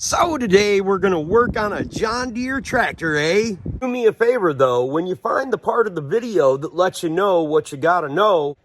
So today we're going to work on a John Deere tractor, eh? Do me a favor though, when you find the part of the video that lets you know what you gotta know,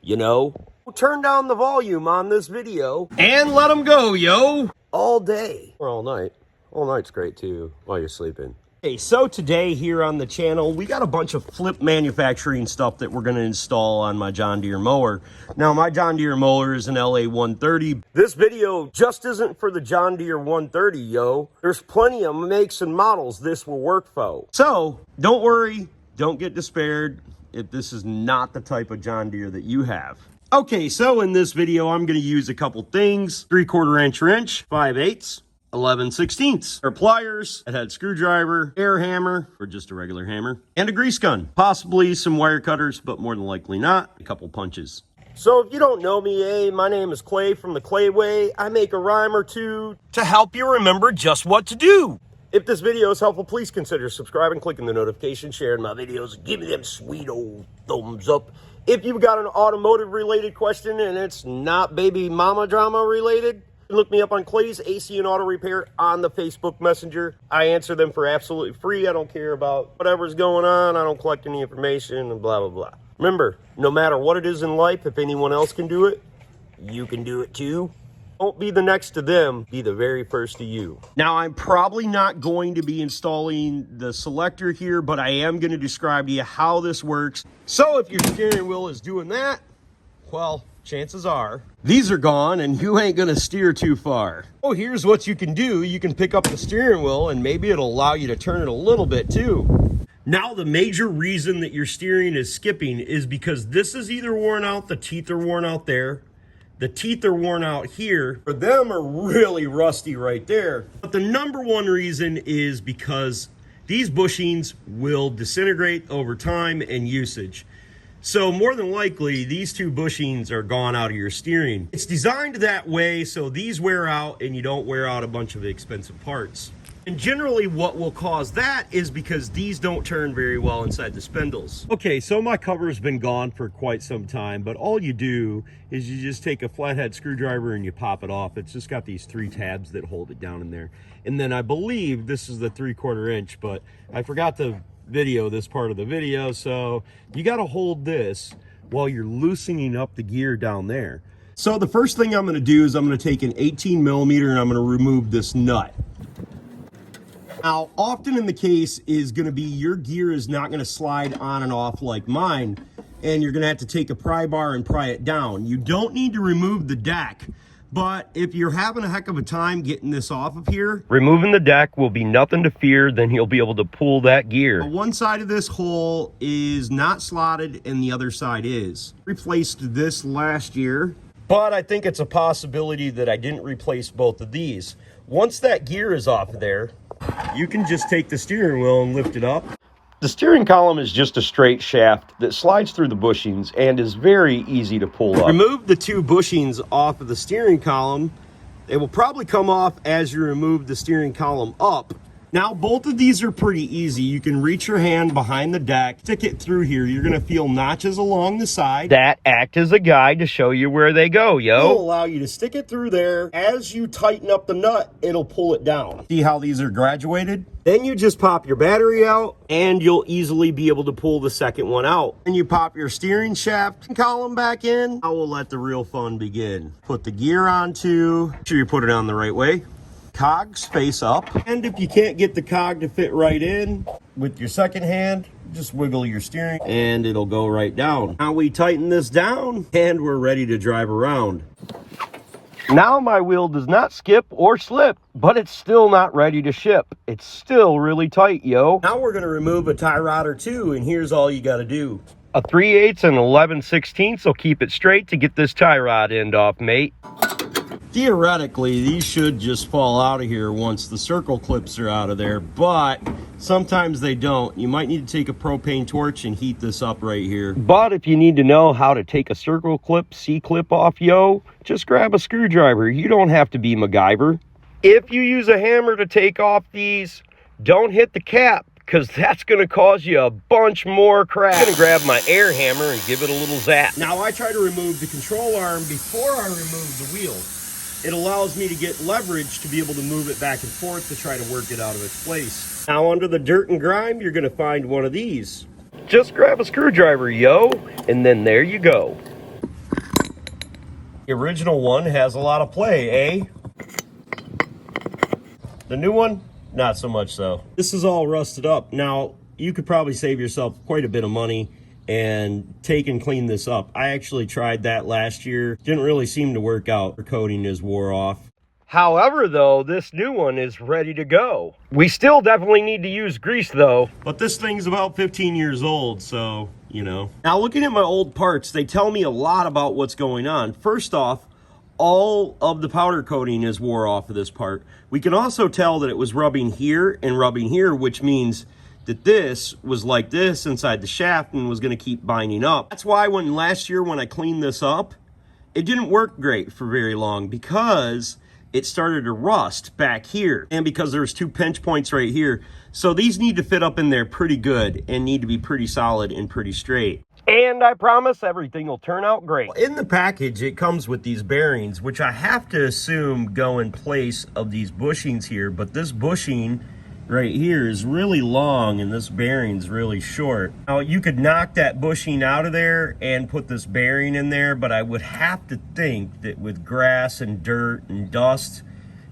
turn down the volume on this video and let them go, yo! All day. Or all night. All night's great too, while you're sleeping. Okay, so today here on the channel, we got a bunch of flip manufacturing stuff that we're going to install on my John Deere mower. Now, my John Deere mower is an LA130. This video just isn't for the John Deere 130, yo. There's plenty of makes and models this will work for. So, don't worry, don't get despaired if this is not the type of John Deere that you have. Okay, so in this video, I'm going to use a couple things. 3/4 inch wrench, 5/8. 11/16 or pliers, a head screwdriver, air hammer, or just a regular hammer, and a grease gun. Possibly some wire cutters, but more than likely not. A couple punches. So if you don't know me, my name is Clay from the Clay Way. I make a rhyme or two to help you remember just what to do. If this video is helpful, please consider subscribing, clicking the notification, sharing my videos, and give me them sweet old thumbs up. If you've got an automotive related question and it's not baby mama drama related, look me up on Clay's AC and Auto Repair on the Facebook Messenger. I answer them for absolutely free. I don't care about whatever's going on. I don't collect any information and blah, blah, blah. Remember, no matter what it is in life, if anyone else can do it, you can do it too. Don't be the next to them, be the very first to you. Now, I'm probably not going to be installing the selector here, but I am going to describe to you how this works. So if your steering wheel is doing that, well, chances are these are gone and you ain't gonna steer too far. Oh, here's what you can do. You can pick up the steering wheel and maybe it'll allow you to turn it a little bit too. Now, the major reason that your steering is skipping is because this is either worn out, the teeth are worn out there, the teeth are worn out here, or them are really rusty right there. But the number one reason is because these bushings will disintegrate over time and usage. So more than likely, these two bushings are gone out of your steering. It's designed that way so these wear out and you don't wear out a bunch of expensive parts. And generally what will cause that is because these don't turn very well inside the spindles. Okay, so my cover's been gone for quite some time, but all you do is you just take a flathead screwdriver and you pop it off. It's just got these 3 tabs that hold it down in there. And then I believe this is the 3/4 inch, but I forgot to video this part of the video, so you got to hold this while you're loosening up the gear down there. So the first thing I'm going to do is I'm going to take an 18mm and I'm going to remove this nut. Now, often in the case is going to be your gear is not going to slide on and off like mine, and you're going to have to take a pry bar and pry it down. You don't need to remove the deck, but if you're having a heck of a time getting this off of here, removing the deck will be nothing to fear. Then you'll be able to pull that gear. One side of this hole is not slotted and the other side is. Replaced this last year, but I think it's a possibility that I didn't replace both of these. Once that gear is off of there, you can just take the steering wheel and lift it up. The steering column is just a straight shaft that slides through the bushings and is very easy to pull up. Remove the 2 bushings off of the steering column. They will probably come off as you remove the steering column up. Now, both of these are pretty easy. You can reach your hand behind the deck, stick it through here. You're gonna feel notches along the side. That act as a guide to show you where they go, yo. It'll allow you to stick it through there. As you tighten up the nut, it'll pull it down. See how these are graduated? Then you just pop your battery out and you'll easily be able to pull the second one out. And you pop your steering shaft column back in. Now we'll let the real fun begin. Put the gear onto, make sure you put it on the right way. Cogs face up, and if you can't get the cog to fit right in with your second hand, just wiggle your steering and it'll go right down. Now we tighten this down and we're ready to drive around. Now my wheel does not skip or slip, but it's still not ready to ship. It's still really tight, yo. Now we're gonna remove a tie rod or 2, and here's all you gotta do. A 3/8 and 11/16 will keep it straight to get this tie rod end off, mate. Theoretically, these should just fall out of here once the circle clips are out of there, but sometimes they don't. You might need to take a propane torch and heat this up right here. But if you need to know how to take a circle clip, C-clip off, yo, just grab a screwdriver. You don't have to be MacGyver. If you use a hammer to take off these, don't hit the cap, because that's going to cause you a bunch more crap. I'm going to grab my air hammer and give it a little zap. Now, I try to remove the control arm before I remove the wheel. it allows me to get leverage to be able to move it back and forth to try to work it out of its place. Now under the dirt and grime, you're gonna find one of these. Just grab a screwdriver, yo, and then there you go. The original one has a lot of play, eh? The new one, not so much so. This is all rusted up. Now, you could probably save yourself quite a bit of money and take and clean this up. I actually tried that last year. Didn't really seem to work out. The coating is wore off. However, though, this new one is ready to go. We still definitely need to use grease, though. But this thing's about 15 years old, so, you know. Now, looking at my old parts, they tell me a lot about what's going on. First off, all of the powder coating is wore off of this part. We can also tell that it was rubbing here and rubbing here, which means that this was like this inside the shaft and was going to keep binding up. That's why last year when I cleaned this up, it didn't work great for very long because it started to rust back here, and because there's 2 pinch points right here. So these need to fit up in there pretty good and need to be pretty solid and pretty straight. And I promise everything will turn out great. In the package, it comes with these bearings, which I have to assume go in place of these bushings here, but this bushing right here is really long and this bearing's really short. Now you could knock that bushing out of there and put this bearing in there, but I would have to think that with grass and dirt and dust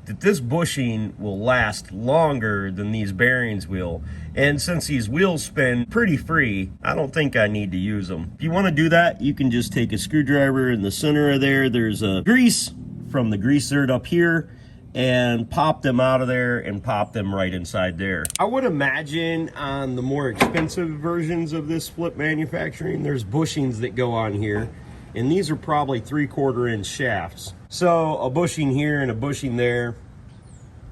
that this bushing will last longer than these bearings will. And since these wheels spin pretty free, I don't think I need to use them. If you want to do that, you can just take a screwdriver in the center of there. There's a grease from the grease zerd up here, and pop them out of there and pop them right inside there. I would imagine on the more expensive versions of this flip manufacturing, there's bushings that go on here, and these are probably 3/4 inch shafts. So a bushing here and a bushing there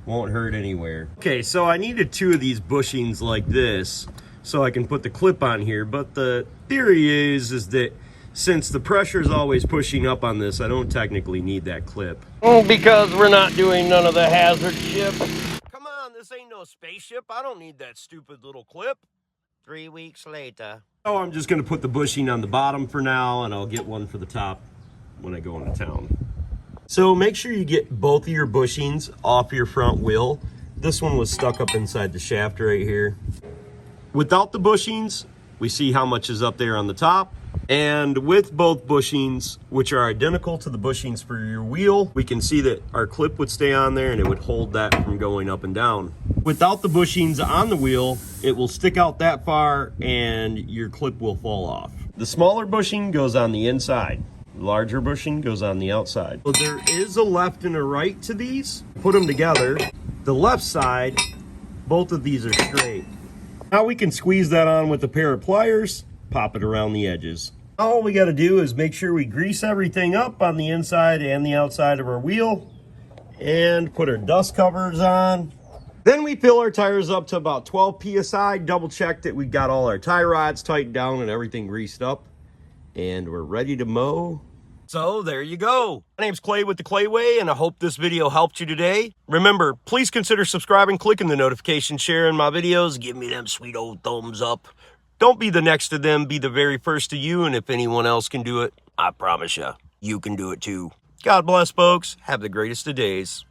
won't hurt anywhere. Okay, so I needed 2 of these bushings like this so I can put the clip on here, but the theory is that since the pressure is always pushing up on this, I don't technically need that clip. Because we're not doing none of the hazard ship. Come on, this ain't no spaceship. I don't need that stupid little clip. 3 weeks later. Oh, I'm just gonna put the bushing on the bottom for now, and I'll get one for the top when I go into town. So make sure you get both of your bushings off your front wheel. This one was stuck up inside the shaft right here. Without the bushings, we see how much is up there on the top. And with both bushings, which are identical to the bushings for your wheel, we can see that our clip would stay on there and it would hold that from going up and down. Without the bushings on the wheel, it will stick out that far and your clip will fall off. The smaller bushing goes on the inside. The larger bushing goes on the outside. So there is a left and a right to these. Put them together. The left side, both of these are straight. Now we can squeeze that on with a pair of pliers, pop it around the edges. All we got to do is make sure we grease everything up on the inside and the outside of our wheel and put our dust covers on. Then we fill our tires up to about 12 psi, double check that we got all our tie rods tightened down and everything greased up, and we're ready to mow. So there you go. My name's Clay with the Clayway, and I hope this video helped you today. Remember, please consider subscribing, clicking the notification, sharing my videos, give me them sweet old thumbs up. Don't be the next to them, be the very first to you, and if anyone else can do it, I promise you, you can do it too. God bless, folks. Have the greatest of days.